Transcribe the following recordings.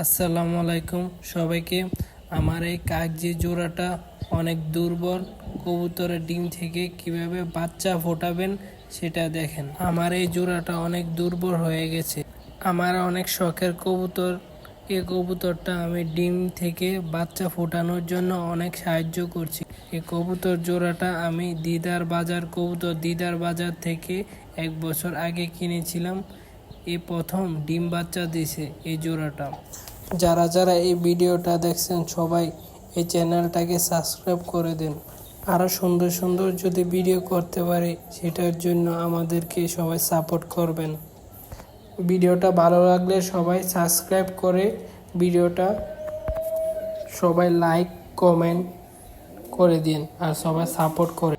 আসসালামু আলাইকুম সবাইকে। আমার এই কাগজি জোড়াটা অনেক দুর্বল। কবুতরের ডিম থেকে কিভাবে বাচ্চা ফোটাবেন সেটা দেখেন। আমার এই জোড়াটা অনেক দুর্বল হয়ে গেছে। আমার অনেক শখের কবুতর। এই কবুতরটা আমি ডিম থেকে বাচ্চা ফোটানোর জন্য অনেক সাহায্য করছি। এই কবুতর জোড়াটা আমি দিদার বাজার থেকে 1 বছর আগে কিনেছিলাম। এই প্রথম ডিম বাচ্চা দিছে এই জোড়াটা। যারা যারা এই ভিডিওটা দেখছেন সবাই এই চ্যানেলটাকে সাবস্ক্রাইব করে দেন। আরও সুন্দর সুন্দর যদি ভিডিও করতে পারি সেটার জন্য আমাদেরকে সবাই সাপোর্ট করবেন। ভিডিওটা ভালো লাগলে সবাই সাবস্ক্রাইব করে ভিডিওটা সবাই লাইক কমেন্ট করে দিন আর সবাই সাপোর্ট করে।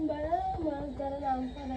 बड़ा मस्त नाम था